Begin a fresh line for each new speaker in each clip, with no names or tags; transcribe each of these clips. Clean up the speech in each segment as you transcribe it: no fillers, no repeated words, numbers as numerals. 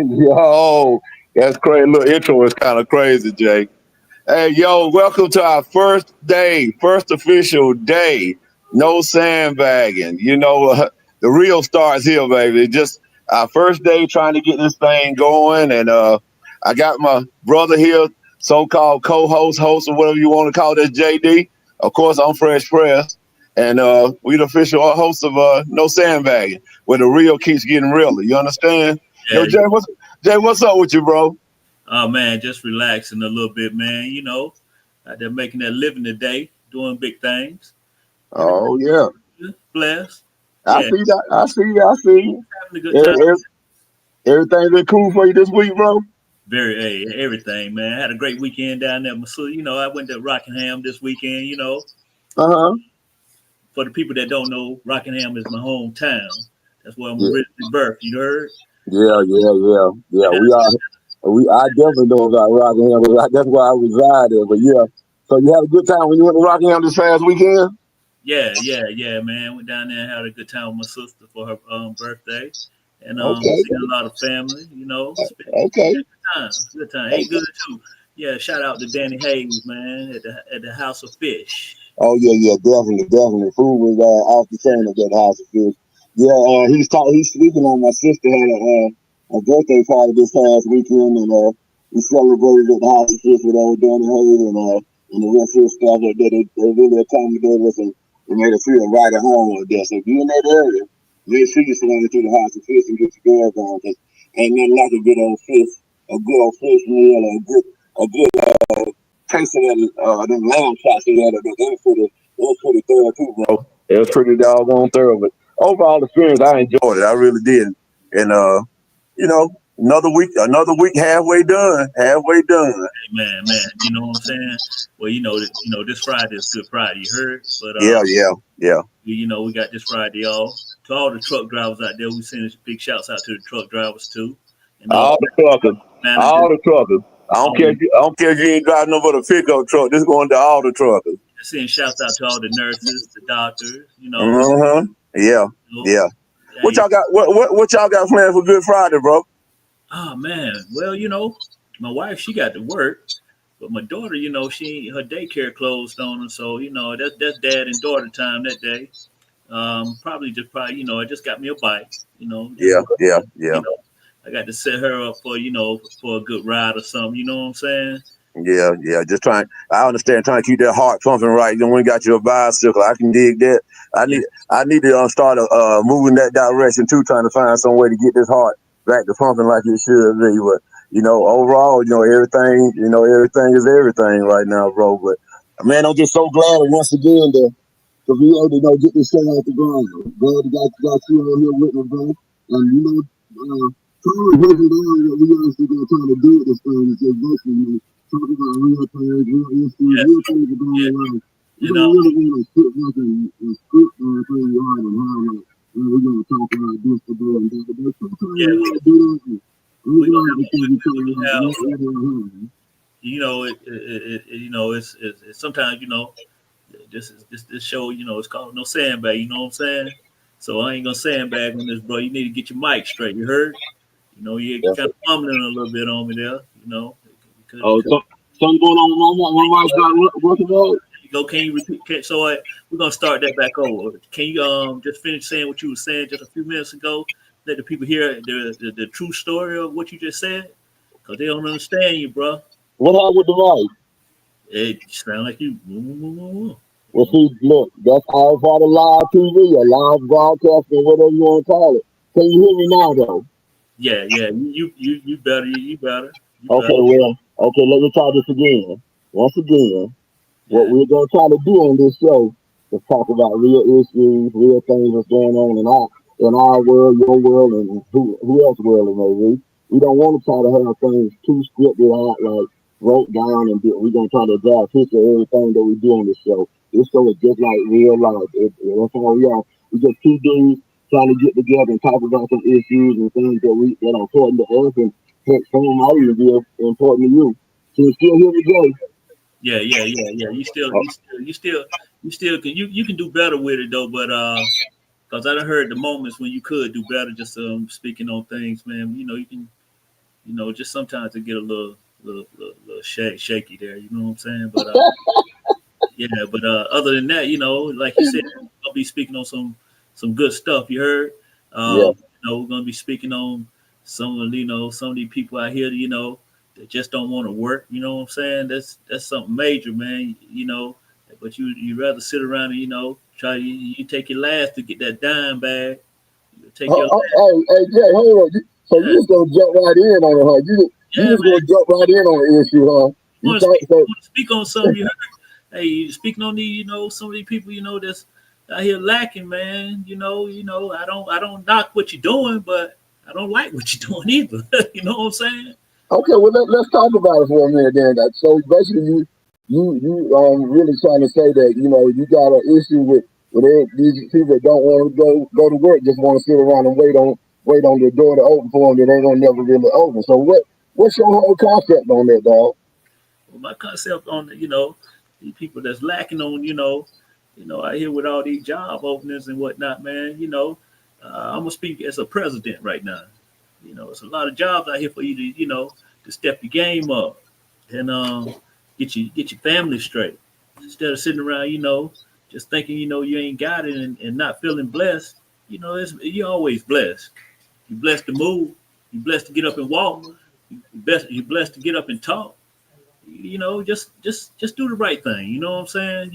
Yo, that's crazy. Little intro is kind of crazy, Jay. Hey, yo, welcome to our first day, first official day. No sandbagging. The real starts here, baby. Just our first day trying to get this thing going. And I got my brother here, so called co host, or whatever you want to call this, JD. Of course, I'm Fresh Press. And we the official host of No Sandbagging, where the real keeps getting realer. You understand? Yo,
Yeah.
Jay, what's up with you, bro?
Oh man, just relaxing a little bit, man. Out there making that living today, doing big things.
Oh
Everything
yeah,
good, blessed.
I
Yeah,
see that. I see you. I see you.
having a good time.
E- e- Everything been cool for you this week, bro?
Very, hey, everything, man. Had a great weekend down there. So, I went to Rockingham this weekend.
Uh huh.
For the people that don't know, Rockingham is my hometown. That's where I'm
Yeah,
originally birthed. You heard?
yeah.
Yeah,
I definitely know about Rockingham. That's where I reside in. But yeah, so you had a good time when you went to Rockingham this past weekend?
yeah, man. Went down there and had a good time with my sister for her birthday, and
Okay,
seeing a lot of family.
okay.
Good time, good time. Ate good too. Yeah, shout out to Danny Hayes, man, at the House of Fish.
Oh yeah, definitely. Food was off the chain at that house of fish. Yeah, he's speaking on my sister had a birthday party this past weekend, and we celebrated at the house of fish with old Danny Hayes and the rest of the stuff. They really accommodated us and made us feel right at home with this. So if you in that area, make sure you surrender to the house of fish and get your girls on, because ain't nothing like a good old fish meal, or a good taste of them lamb chops they had. It was pretty thorough too, bro. It was pretty doggone thorough. But overall experience, I enjoyed it. I really did. And you know, another week halfway done.
Man, you know what I'm saying? Well, this Friday is Good Friday. You heard? But
Yeah.
we got this Friday, y'all. To all the truck drivers out there, we send big shouts out to the truck drivers too, and
All the truckers,
managers.
all the truckers. I don't
All
care. I don't care if you ain't driving no but a pickup truck. This going to all the truckers.
sending shouts out to all the nurses, the doctors.
Uh-huh. Yeah,
You know,
yeah. What
hey,
y'all got? What y'all got planned for Good Friday, bro?
oh man, well, my wife she got to work, but my daughter, she her daycare closed on her, so that's dad and daughter time that day. Probably, I just got me a bike, just
Yeah.
you know, I got to set her up for for a good ride or something. You know what I'm saying?
Yeah. Just trying. I understand trying to keep that heart pumping right. Then when you got your bicycle, I can dig that. I
Yeah,
need. I need to start moving that direction too. Trying to find some way to get this heart back to pumping like it should be. But overall, everything is everything right now, bro. But man, I'm just so glad once again to be able to get this thing off the ground. Glad to got you on here with me, bro. And trying to break it down what we actually gonna try to do with this thing is just basically talk about real things, real issues,
yeah,
real things that are
yeah.
going on. We
You
don't
know,
really want to sit back and script everything out and how we're gonna talk about this today and that. But sometimes
yeah.
we want to do that. And we're
We gonna
glad because we tell
we
you
gonna have.
what we're having.
It's sometimes this show, it's called No Sandbag. You know what I'm saying? So I ain't gonna sandbag on this, bro. You need to get your mic straight. You heard? You
Yeah.
kind of fumbling a little bit on me there.
Oh, something going on with my wife's not working out.
Can you repeat? We're gonna start that back over. Can you just finish saying what you were saying just a few minutes ago? Let the people hear the true story of what you just said, cause they don't understand you, bro.
What happened with the wife?
It sound like you.
Well, see, look, that's all part of live TV or live broadcasting, whatever you want to call it. Can you hear me now, though?
Yeah. You better. You better. You
Okay,
better.
well, okay, let me try this again. Once again, what
Yeah.
we're going to try to do on this show is talk about real issues, real things that's going on in our world, your world, and who else world it may be. We don't want to try to have things too scripted out, like wrote down, and we're going to try to draw a picture of everything that we do on this show. This show is just like real life. That's how we are. We just two dudes trying to get together and talk about some issues and things that are important to us, and heck, some of them might even be important to you. So you still hear me, Jay?
Yeah. You still can do better with it though, but cause I done heard the moments when you could do better. Just speaking on things, man. You can. Just sometimes it get a little shaky there. You know what I'm saying? But yeah. But other than that, like you said, I'll be speaking on some good stuff. You heard?
Yeah.
We're gonna be speaking on some of these people out here, that just don't want to work. You know what I'm saying? That's something major, man. But you rather sit around and try you take your last to get that dime bag. You take your last.
Hey, Jay, hold on. So you
Yeah,
just gonna jump right in on it, huh? You
yeah,
just
man.
gonna jump right in on the issue, huh? You
Want to
thought
speak?
so?
Want to speak on something? You heard? Hey, you speaking on these? Some of these people, that's out here lacking, man. I don't knock what you're doing, but I don't like what you're doing either. You know what I'm saying?
Okay, well let's talk about it for a minute then. So basically, you really trying to say that you got an issue with these people that don't want to go to work, just want to sit around and wait on the door to open for them that ain't gonna never really open. So what's your whole concept on that, dog?
Well, my concept on these people that's lacking on out here with all these job openings and whatnot, man. I'm gonna speak as a president right now. It's a lot of jobs out here for you to to step your game up and get your family straight instead of sitting around just thinking you ain't got it and not feeling blessed. You're always blessed. You're blessed to move. You're blessed to get up and walk. You're blessed to get up and talk. Just do the right thing. You know what I'm saying?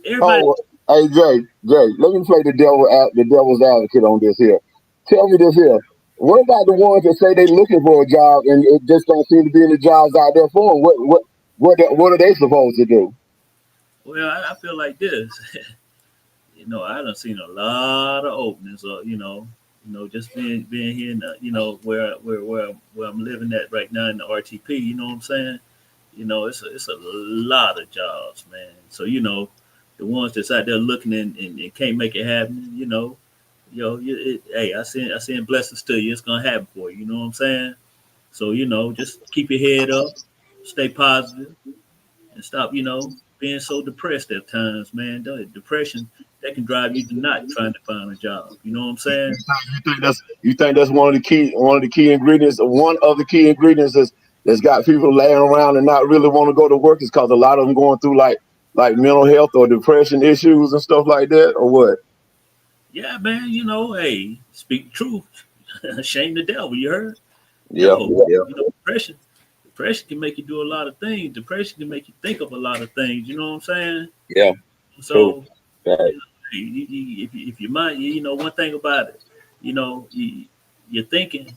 Everybody.
Oh, hey Jay, let me play the devil's advocate on this here. Tell me this here. What about the ones that say they looking for a job and it just don't seem to be any jobs out there for them? What are they supposed to do?
Well, I feel like this. I done seen a lot of openings. Just being here, in where I'm living at right now in the RTP. You know what I'm saying? It's a lot of jobs, man. So the ones that's out there looking and can't make it happen. Hey, I send blessings to you. It's gonna happen for you. You know what I'm saying? So just keep your head up, stay positive, and stop being so depressed at times, man. Depression that can drive you to not trying to find a job. You know what I'm saying?
You think that's one of the key ingredients, one of the key ingredients that's got people laying around and not really want to go to work is because a lot of them going through like mental health or depression issues and stuff like that, or what?
Yeah, man. Hey, speak the truth. Shame the devil. You heard?
Yeah,
Yo,
yeah,
depression can make you do a lot of things. Depression can make you think of a lot of things. You know what I'm saying?
yeah. True.
So,
Right.
if your mind, one thing about it, your thinking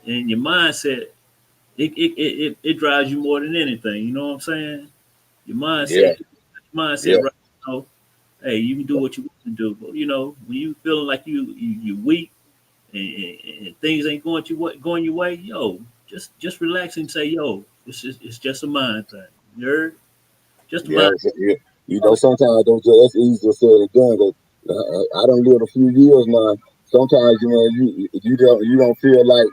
and your mindset, it drives you more than anything. You know what I'm saying? Your
Yeah, yeah,
mindset right now. Hey, you can do what you want to do, but when you feeling like you weak and things ain't going your way, yo, just relax and say, yo, it's just a mind thing. You heard? Just a
yeah.
mind.
Yeah. Sometimes those that's easier said than done. 'Cause I don't live a few years now. Sometimes you don't feel like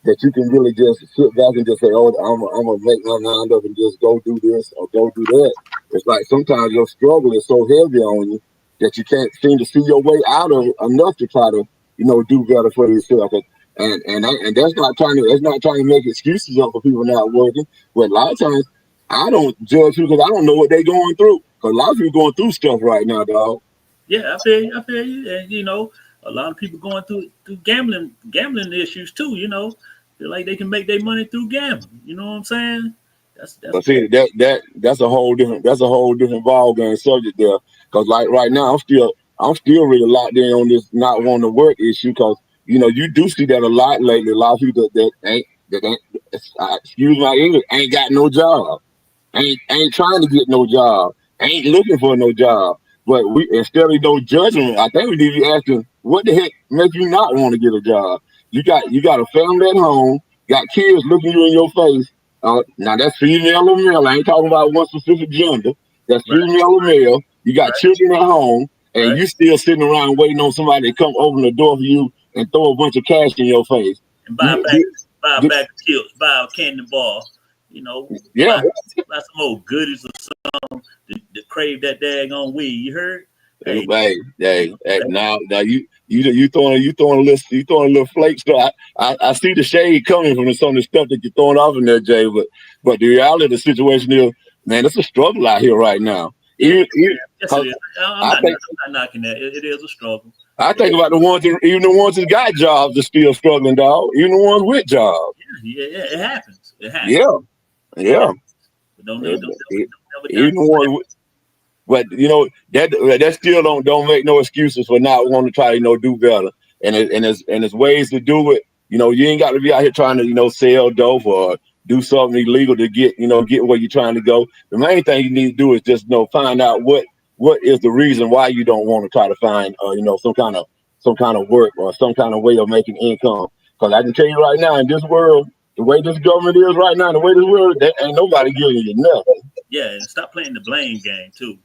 that you can really just sit back and just say, "Oh, I'm gonna make my mind up and just go do this or go do that." It's like sometimes your struggle is so heavy on you that you can't seem to see your way out of it enough to try to do better for yourself. And that's not trying to make excuses up for people not working. But a lot of times I don't judge people because I don't know what they're going through. Because a lot of people going through stuff right now, dog.
Yeah, I feel you. I feel you. And a lot of people going through gambling issues too. Feel like they can make their money through gambling. You know what I'm saying? That's
But see, that's a whole different ball game subject there. Because like right now, I'm still really locked in on this not wanting to work issue. Because you do see that a lot lately. A lot of people that ain't excuse my English, ain't got no job. Ain't trying to get no job. Ain't looking for no job. But we instead of no judgment, I think we need to be asking, what the heck make you not want to get a job? You got a family at home, got kids looking you in your face. Now that's female or male. I ain't talking about one specific gender. That's
right,
female or male. You got
right,
children at home, and
right.
you still sitting around waiting on somebody to come open the door for you and throw a bunch of cash in your face.
And
You, you,
buy a
you-
bag of chips, buy a candy bar. You know,
yeah,
buy buy some old goodies or something to crave that daggone weed. You heard? Hey,
Hey, now you throwing a little flakes. So I see the shade coming from some of the stuff that you're throwing off in there, Jay. But the reality of the situation is, man, it's a struggle out here right now.
yeah, yes, it
Cause
is.
I think
I'm not knocking that. It is a struggle.
I think about the ones even the ones that got jobs are still struggling, dog. Even the ones with jobs.
Yeah, it happens. It happens.
Yeah,
It
yeah.
happens. But
It-
don't never
even
knock.
the ones. But that still don't make no excuses for not wanting to try to do better. And there's ways to do it. You ain't got to be out here trying to sell dope or do something illegal to get where you're trying to go. The main thing you need to do is just find out what is the reason why you don't want to try to find some kind of work or some kind of way of making income. Because I can tell you right now, in this world, the way this government is right now, the way this world, there ain't nobody giving you nothing.
Yeah, and stop playing the blame game too.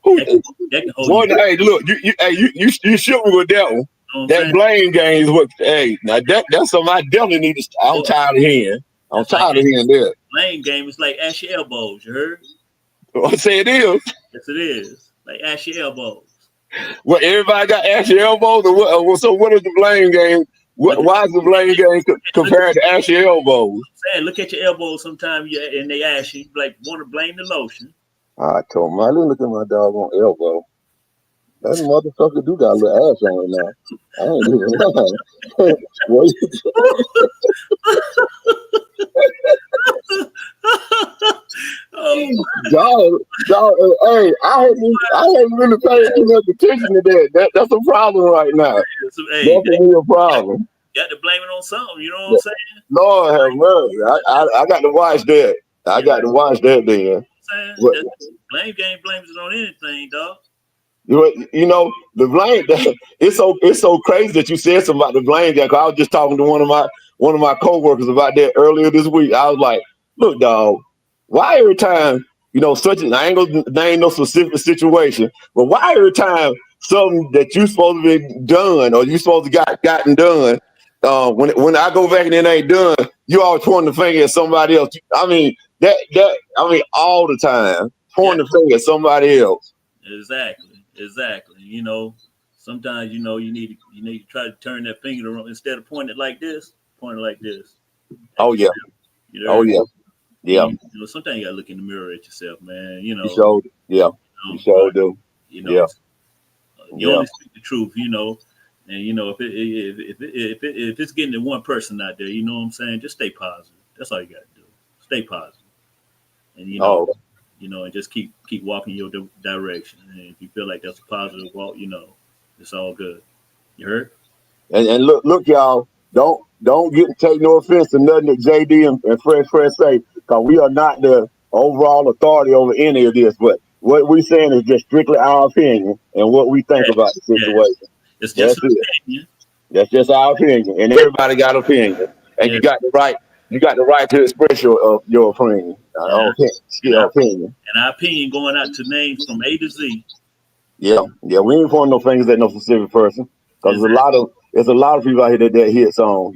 Who,
That can, that can hold you
boy,
back.
hey, look, you shoot me with that one.
You know what I'm
That
saying?
blame game is what. Hey, now that's something I definitely need to. I'm
Boy,
tired of hearing. I'm
that's like
tired of hearing that.
blame game is like ash your elbows. You heard?
I say it is.
Yes, it is. Like ash your elbows.
Well, everybody got ashy elbows. Or what, so what is the blame game?
But
Why is the blame game compared to ashy elbows?
look at your elbows sometimes and they ash you like want to blame the lotion.
I told him, I didn't look at my dog on elbow. That motherfucker do got a little ass on it now. I ain't even lying. Well,
Oh,
dog, hey, I hadn't really paid too much attention to that's a problem right now.
so, hey,
That's a real problem.
got to blame it on something. You know what I'm saying?
Lord have mercy. I got to watch that. I
Yeah,
got to watch that then.
saying
But,
that blame game blames it on anything, dog.
the blame. It's so crazy that you said something about the blame game. 'Cause I was just talking to one of my coworkers about that earlier this week. I was like, look, dog, why every time such an I ain't gonna name no specific situation, but why every time something that you supposed to be done or you supposed to gotten done, when I go back and it ain't done, you always pointing the finger at somebody else. I mean all the time
Yeah,
pointing the finger at somebody else.
exactly. Sometimes you need to try to turn that finger around instead of pointing it like this, point it like this at
Oh yeah,
yourself. You
oh
know,
yeah, yeah.
sometimes you gotta look in the mirror at yourself, man.
You showed, yeah, you
Right?
showed do.
You know,
Yeah,
you
yeah.
only speak the truth. And if it's getting to one person out there, you know what I'm saying. Just stay positive. That's all you got to do. Stay positive, and
Oh,
and just keep walking your direction. And if you feel like that's a positive walk, it's all good. You heard?
and look, y'all. Don't take no offense to nothing that JD and Fresh say, because we are not the overall authority over any of this. But what we saying is just strictly our opinion and what we think about the
Yeah, yeah.
situation.
It's just
That's
an
it.
opinion.
That's just our opinion, and everybody got opinion, and
Yeah,
you got the right. You got the right to express your opinion.
and and
Your
our
opinion.
and our opinion going out to names from A to Z.
Yeah, yeah. We ain't pointing no fingers at no specific person because
Is
there's a lot of people out here that hit song,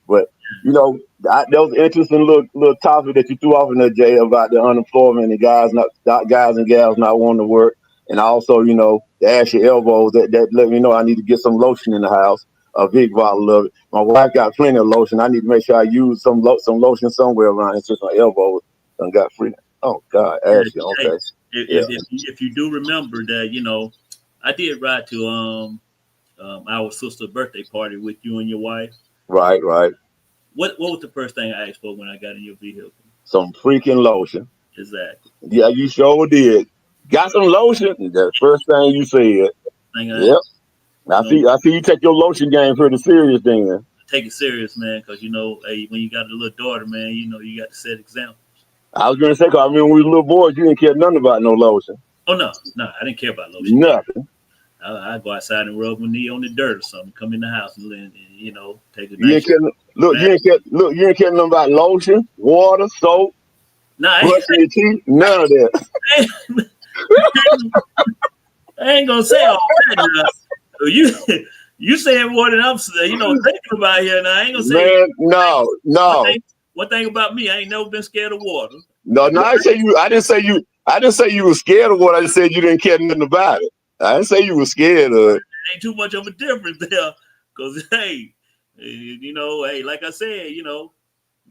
But that was an interesting little topic that you threw off in there, Jay, about the unemployment and guys and gals not wanting to work, and also the ashy elbows that let me know I need to get some lotion in the house, a big bottle of it. My wife got plenty of lotion. I need to make sure I use some lotion somewhere around. It's just my elbows. I got free. Oh God, ashy.
Hey,
Okay, yeah,
if you do remember that, I did ride to our sister's birthday party with you and your wife.
right, right.
What was the first thing I asked for when I got in your vehicle?
Some freaking lotion.
Exactly.
Yeah, you sure did. Got some lotion. The first thing you said.
Thing I
Yep. I
you know
see. I see you take your lotion game pretty serious, then.
take it serious, man, because hey, when you got a little daughter, man, you got to set example.
I was gonna say, 'cause I mean, when we were little boys, you didn't care nothing about no lotion.
Oh no, I didn't care about lotion.
Nothing.
I go outside and rub my knee on the dirt or something. Come in the house and take a
You
nice
didn't care. Look,
bath.
you didn't care nothing about lotion, water, soap,
Nah,
brushing your teeth. None of that.
I ain't gonna say all that. Now. You saying more than I'm saying. Thinking about here now. I ain't gonna say
Man, no,
one
no,
thing. One thing about me, I ain't never been scared of water.
no, no. I didn't say you. I didn't say you. I didn't say you were scared of water. I just said you didn't care nothing about it.
I didn't say you were scared of it.
Ain't too much of a difference there, cause hey, hey, like I said,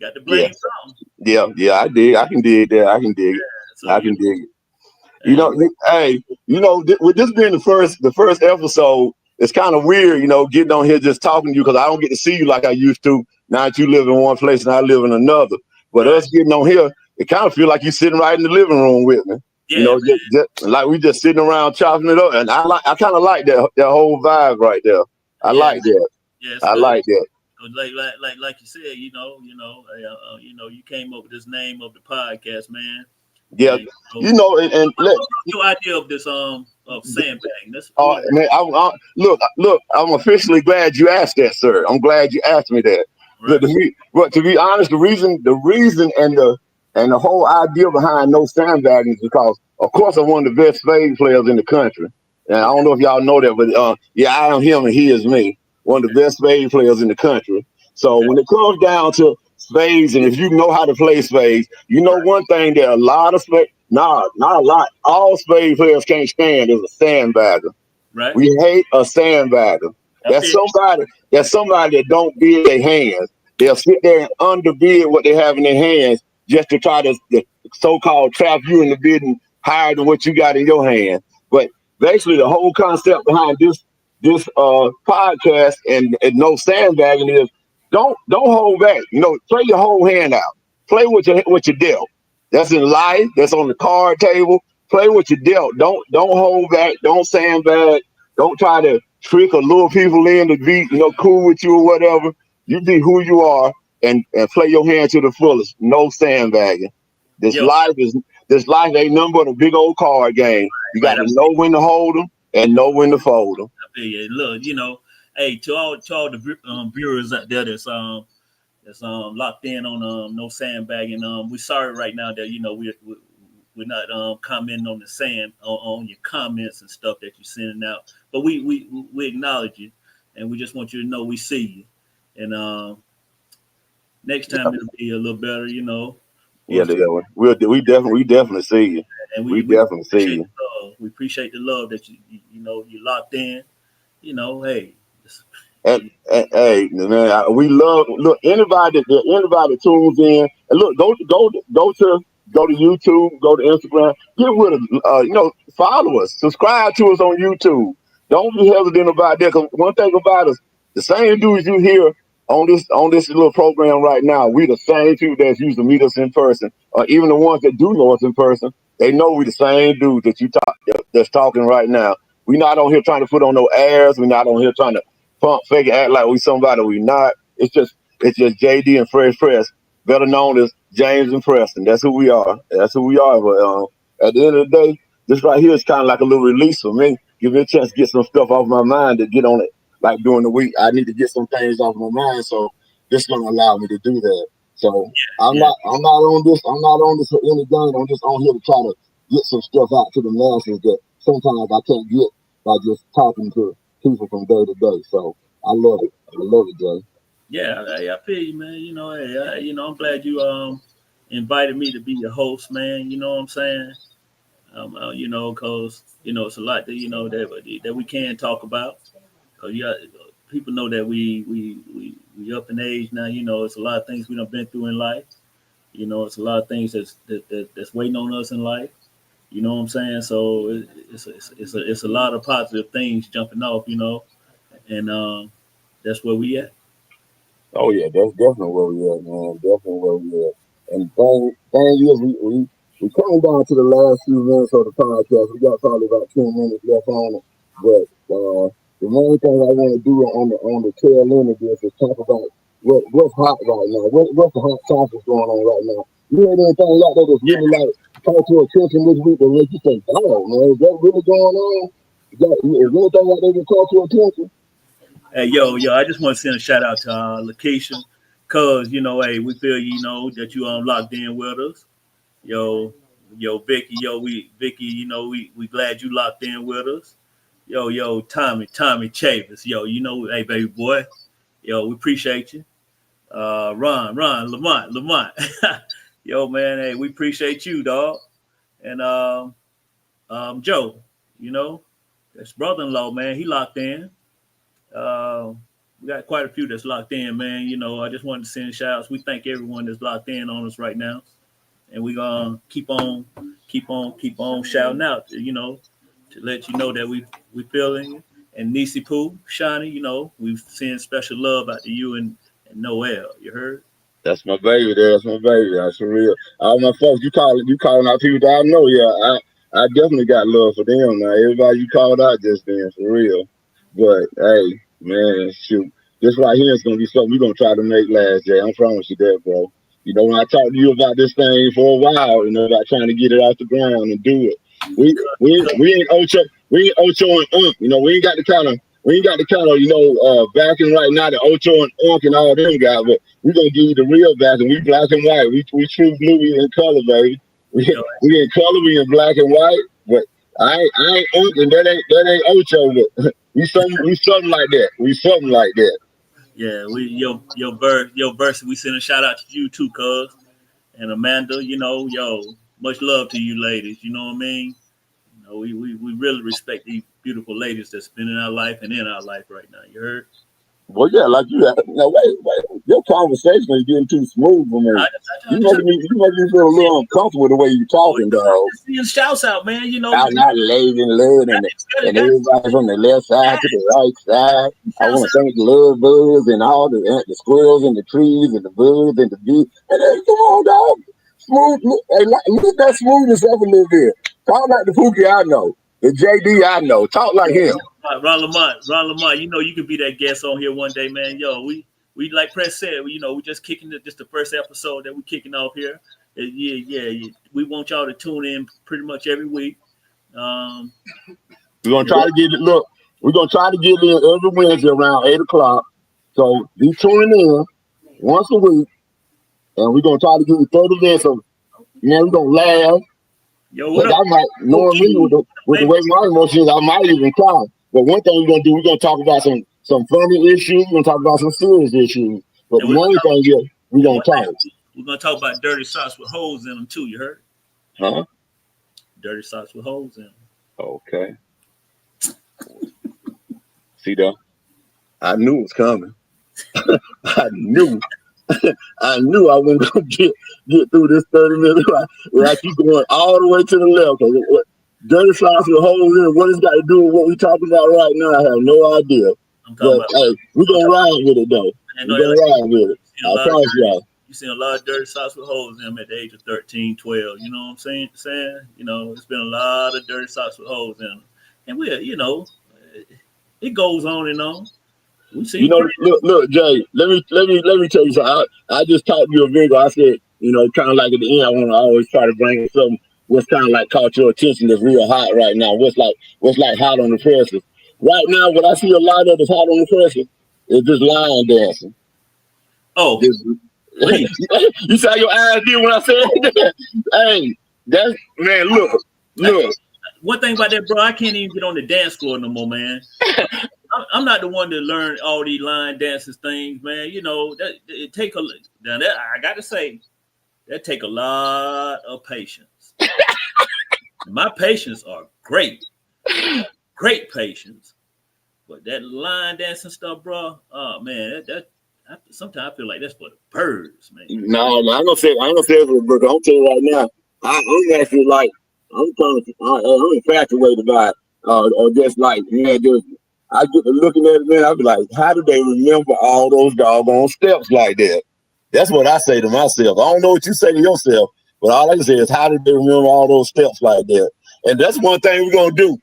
got to
Yeah,
blame some.
yeah. I dig. I can dig that. I can dig it.
So
I can dig it. You
hey,
know, hey, with this being the first episode, it's kind of weird, getting on here just talking to you because I don't get to see you like I used to. Now that you live in one place and I live in another, but
right,
us getting on here, it kind of feel like you sitting right in the living room with me.
yeah, man,
Just like we just sitting around chopping it up, and I kind of like that whole vibe right there. I
yeah,
like that.
yeah, it's
I
good.
like that.
Like you said, you came up with this name of the podcast, man.
Yeah,
And
and
what brought your idea of this of sandbagging? That's
Man, look. I'm officially glad you asked that, sir. I'm glad you asked me that.
right,
But to be honest, the reason, and the whole idea behind no sandbagging is because, of course, I'm one of the best spade players in the country. And I
okay,
don't know if y'all know that, but yeah, I am him and he is me. One of
okay,
the best spade players in the country. So
okay,
when it comes down to spades, and if you know how to play spades, you know
right,
one thing that a lot of spade, nah, not a lot, all spade players can't stand is a sandbagger.
right.
We hate a sandbagger.
I
That's
feel
somebody. That's somebody that don't bid their hands. They'll sit there and underbid what they have in their hands just to try to so-called trap you into bidding higher than what you got in your hand. But basically, the whole concept behind this podcast and no sandbagging is don't hold back. Play your whole hand out. Play with your dealt. That's in life. That's on the card table. Play with your dealt. Don't hold back. Don't sandbag. Don't try to trick or lure people in to be cool with you or whatever. You be who you are and play your hand to the fullest. No sandbagging. This
yo,
life is this life ain't nothing but a big old card game. You got
right.
to know when to hold them and know when to fold them.
I feel you. Look, hey, to all the viewers out there that's locked in on no sandbagging. We're sorry right now that we're not commenting on the sand on your comments and stuff that you're sending out, but we acknowledge you, and we just want you to know we see you, and next time it'll be a little better,
Yeah,
for us,
we definitely see you.
and
We
we
definitely see
appreciate
you.
the love. We appreciate the love that you locked in. Hey, it's-
And hey, man, we love look anybody that tunes in. And look, go to YouTube, go to Instagram, get with us. Follow us, subscribe to us on YouTube. Don't be hesitant about that. Cause one thing about us, the same dudes you hear on this little program right now, we the same people that used to meet us in person, or even the ones that do know us in person. They know we the same dudes that's talking right now. We not on here trying to put on no airs. We not on here trying to pump fake and act like we somebody we not. It's just JD and Fresh, better known as James and Preston. That's who we are. That's who we are. But at the end of the day, this right here is kind of like a little release for me. Give me a chance to get some stuff off my mind to get on it. Like during the week, I need to get some things off my mind. So this is gonna allow me to do that. So I'm
yeah,
not I'm not on this. I'm not on this for any gain. I'm just on here to try to get some stuff out to the masses that sometimes I can't get by just talking to people from day to day. So I love it. I love it, Jay.
yeah. I feel you, man. Hey, I'm glad you invited me to be your host, man. You know what I'm saying? Cause it's a lot that that we can talk about. Cause people know that we up in age now. It's a lot of things we done been through in life. It's a lot of things that's waiting on us in life. You know what I'm saying? So it's a lot of positive things jumping off. And that's where we at.
Oh yeah, that's definitely where we at, man. Definitely where we at. And thing is, we coming down to the last few minutes of the podcast. We got probably about 10 minutes left on it. But the main thing I want to do on the tail end of this is talk about what's hot right now. What's the hot topics going on right now? You heard anything out there that's
Yeah.
really like caught your attention this week that make you think, oh man, is that really going on? Is anything out there that caught your attention?
Hey, yo, I just want to send a shout out to Lakeisha, cause hey, we feel that you locked in with us. Yo, Vicky, Vicky, we glad you locked in with us. Yo, Tommy Chavis, hey, baby boy, we appreciate you. Ron, Lamont, yo, man, hey, we appreciate you, dog, and Joe, you know, That's brother-in-law, man. He locked in. Uh, we got quite a few that's locked in, man. You know, I just wanted to send shouts. We thank everyone that's locked in on us right now, and we gonna keep on shouting out. You know, to let you know that we feeling you. And Nisi Poo, Shawnee, you know, we send special love out to you and Noel. You heard?
That's my baby. That's my baby. That's for real. All my folks, you calling out people that I know. Yeah, I definitely got love for them. Now, everybody you called out just then, for real. But hey, man, shoot, this right here is gonna be something we're gonna try to make last, Jay. I promise you that, bro. You know, when I talked to you about this thing for a while, you know, about trying to get it off the ground and do it. We we
Cut.
we ain't Ocho and You know, we ain't got the kind of backing right now that Ocho and and all them guys, but we gonna give you the real backing. We black and white. We true blue. We in color, baby. We
Yo,
we in color. We in black and white. But I ain't and that ain't Ocho. But we something like that. We something like that.
yeah, we your verse. We send a shout out to you too, cuz and Amanda. You know, yo, much love to you, ladies. You know what I mean? You know, we really respect these beautiful ladies that's been in our life and in our life right now. You heard?
Well, yeah, like you have. Now, wait. Your conversation is getting too smooth for me.
I just
You making me feel a little uncomfortable the way you talking, dog.
just seeing shouts out, man. You know,
I'm not lazy and love and
got
everybody from the left side to the right side. I
shouts
want to
out.
thank the love birds and all the squirrels and the trees and the birds and the bees. And then, come on, dog. Smooth. Hey, look that smoothness up a little bit. Talk like the Pookie I know. The JD I know. Talk like him.
Ron Lamont, you know you could be that guest on here one day, man. Yo, we like Press said, we just kicking just the first episode that we kicking off here. Yeah. We want y'all to tune in pretty much every week. Um,
We're gonna
and
try to get it. Look, we're gonna try to get in every Wednesday around 8 o'clock. So be tuning in once a week, and we're gonna try to give you 30 minutes of we're gonna laugh.
yo, what
Because
up,
I might, knowing me
OG?
with the
Man,
way my emotions, I might even cry. But one thing we're gonna do, we're gonna talk about some funny issues. We're gonna talk about some serious issues. But
and
the main thing is we're
and
gonna
one thing
talk.
we're gonna talk about dirty socks with holes in them too. You heard?
Huh?
Dirty socks with holes in them.
Okay. See that? I knew it was coming. I knew. I knew I wasn't gonna get through this 30 minutes. I keep going all the way to the left. Dirty socks with holes in it. What it's got to do with what we're talking about right now, I have no idea.
I'm talking
But
about.
hey, we're gonna ride with it though.
I know
We're gonna ride with it.
seen a
I
lot of
promise y'all.
you seen a lot of dirty socks with holes in them at the age of 13, 12. You know what I'm saying? You know, it's been a lot of dirty socks with holes in them. And it goes on and on. We
You
seen
know, look, Jay. Let me tell you something. I just talked to you a video. I said, kind of like at the end, I want to always try to bring something what's kind of like caught your attention that's real hot right now. What's like hot on the presses right now? What I see a lot of that's hot on the presses is this line dancing.
oh,
This,
please.
you saw your eyes did when I said that. Hey, that's man. Look.
One thing about that, bro, I can't even get on the dance floor no more, man. I'm not the one to learn all these line dances things, man. You know, that it take a now that I gotta say, that take a lot of patience. My patience are great. Great patience. But that line dancing stuff, bro, oh man, sometimes I feel like that's for the birds, man.
No, I ain't gonna say it for a burger. I'm telling you right now, I'm actually like I'm infatuated by it. Or just like just I get to looking at it, man. I be like, how do they remember all those doggone steps like that? That's what I say to myself. I don't know what you say to yourself, but all I can say is, how did they remember all those steps like that? And that's one thing we're gonna do.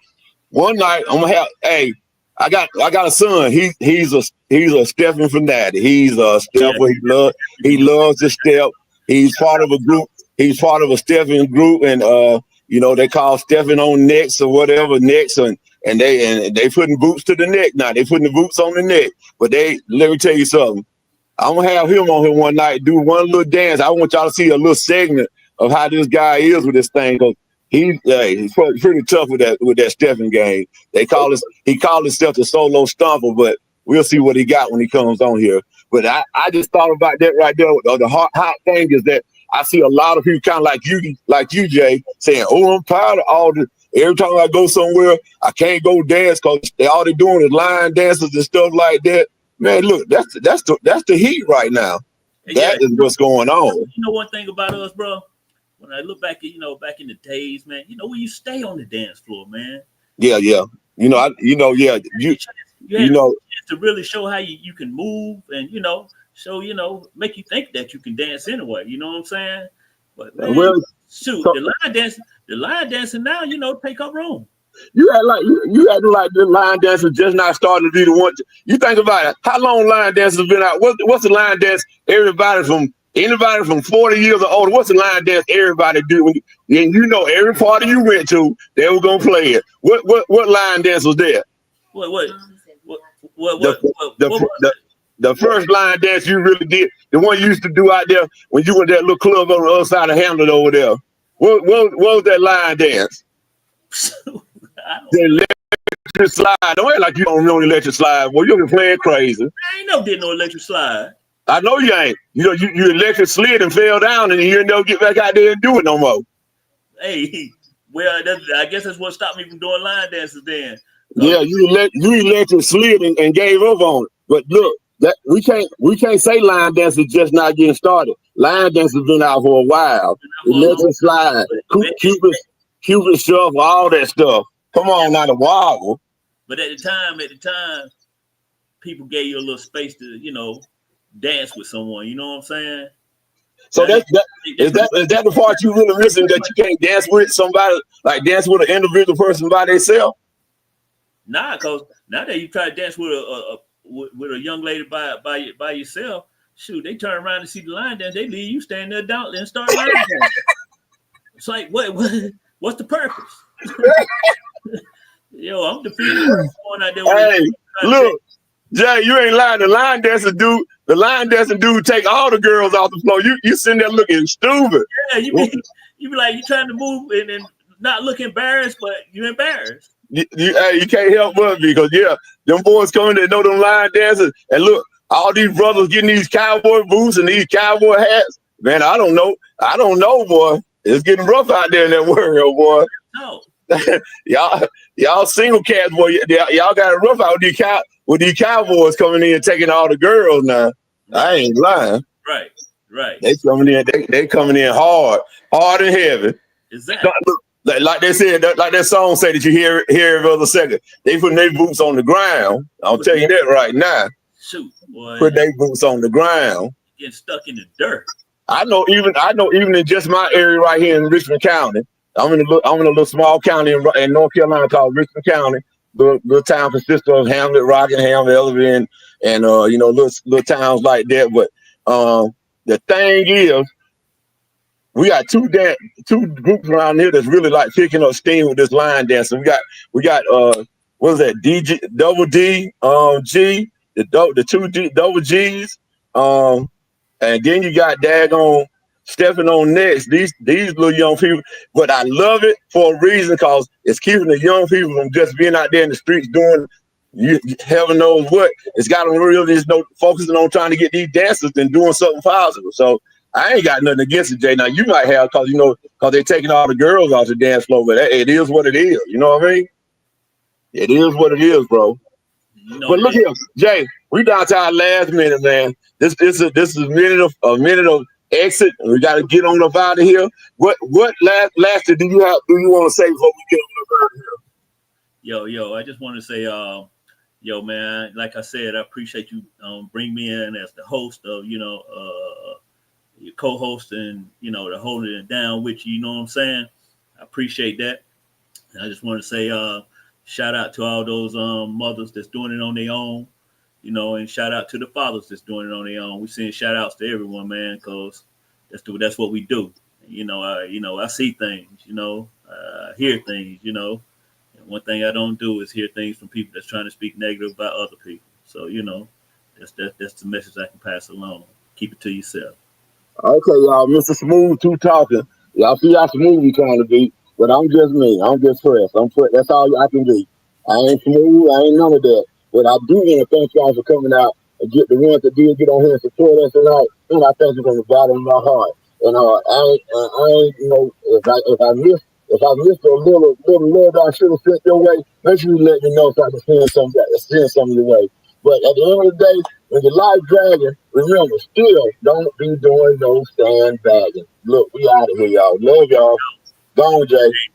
One night I'm gonna have. Hey, I got a son. He's a stepping fanatic. He's a
Yeah,
stepper. He loves to step. He's part of a group. He's part of a stepping group, and they call stepping on necks or whatever necks, and they putting boots to the neck now. They putting the boots on the neck. But let me tell you something. I'm gonna have him on here one night, do one little dance. I want y'all to see a little segment of how this guy is with this thing. Cause he's pretty tough with that stepping game. He called himself the solo stomper, but we'll see what he got when he comes on here. But I just thought about that right there. The hot thing is that I see a lot of people kind of like you, Jay, saying, "Oh, I'm proud of all Every time I go somewhere, I can't go dance because all they doing is line dances and stuff like that. Man, look, that's the heat right now. That is what's going on.
You know one thing about us, bro? When I look back at, back in the days, man, we used to stay on the dance floor, man.
Yeah. You had
to really show how you can move and, show, make you think that you can dance anyway. You know what I'm saying? But man, shoot, the line dancing now, take up room.
You act like the line dancers just not starting to be the one. You think about it. How long line dancers been out? What's the line dance? Anybody from 40 years or older. What's the line dance everybody do? And every party you went to, they were gonna play it. What line dance was there? The first line dance you really did, the one you used to do out there when you went to that little club on the other side of Hamlet over there. What was that line dance? The electric slide. Don't act like you don't know the electric slide. Well, you've been playing crazy.
I ain't never did no electric slide.
I know you ain't. You electric slid and fell down, and you never get back out there and do it no more.
Hey, well, I guess that's what stopped me from doing line dances then.
Yeah, you electric slid and gave up on it. But look, that we can't say line dance is just not getting started. Line dance has been out for a while. Electric slide, Cupid shuffle, all that stuff. Come on, not a wobble.
But at the time, people gave you a little space to, dance with someone. You know what I'm saying?
So is that the part you really missing, that you can't dance with somebody, like dance with an individual person by themselves?
Nah, cause now that you try to dance with a young lady by yourself, shoot, they turn around and see the line dance, they leave you standing there down and start line dancing. It's like what's the purpose? Yo, I'm defeated. Going out there
hey, look, Jay, you ain't lying. The line dancing dude take all the girls off the floor. You sitting there looking stupid.
Yeah, you be like, you trying to move and not look embarrassed, but you embarrassed.
You can't help but because them boys coming to know them line dancers, and look, all these brothers getting these cowboy boots and these cowboy hats. Man, I don't know, boy. It's getting rough out there in that world, boy.
No.
y'all single cats, boy. Y'all got it rough out with these cowboys coming in and taking all the girls now. Right. I ain't lying.
Right.
They coming in hard and heavy.
Exactly.
Like they said, like that song say that you hear every other second. They putting their boots on the ground. I'll tell you that right now.
Shoot, boy.
Put their boots on the ground.
Getting stuck in the dirt.
I know even in just my area right here in Richmond County. I'm in a little small county in North Carolina called Richmond County. Little town consists of Hamlet, Rockingham, Elvin, and little towns like that. But the thing is, we got two groups around here that's really like picking up steam with this line dancing. We got what is that? DJ double D G, the two double G's, and then you got daggone stepping on next. These little young people, but I love it for a reason, because it's keeping the young people from just being out there in the streets doing heaven knows what. It's got them really just focusing on trying to get these dancers and doing something positive. So I ain't got nothing against it, Jay. Now you might have, because they're taking all the girls off the dance floor, but it is what it is. You know what I mean? It is what it is, bro. But look here, Jay. We down to our last minute, man. This is a minute of exit. We got to get on up out of here. What last do you want to say before we get on up out of here?
Yo, I just want to say, man, like I said, I appreciate you bring me in as the host of, your co-host, and to holding it down with you. You know what I'm saying? I appreciate that. And I just want to say shout out to all those mothers that's doing it on their own, and shout out to the fathers that's doing it on their own. We send shout outs to everyone, man, because that's what we do. I see things, I hear things, and one thing I don't do is hear things from people that's trying to speak negative about other people. So, that's the message I can pass along. Keep it to yourself.
Okay, y'all, Mr. Smooth too talking. Y'all see how smooth you trying to be, but I'm just me. I'm just fresh. That's all I can be. I ain't smooth. I ain't none of that. But I do want to thank y'all for coming out and get the ones that did get on here and support us tonight. And I thank you from the bottom of my heart. And I ain't if If I missed a little love I should have sent your way, make sure you let me know so I can send some your way. But at the end of the day, when your life dragging, remember, still don't be doing no sandbagging. Look, we out of here, y'all. Love y'all. Go on, Jay.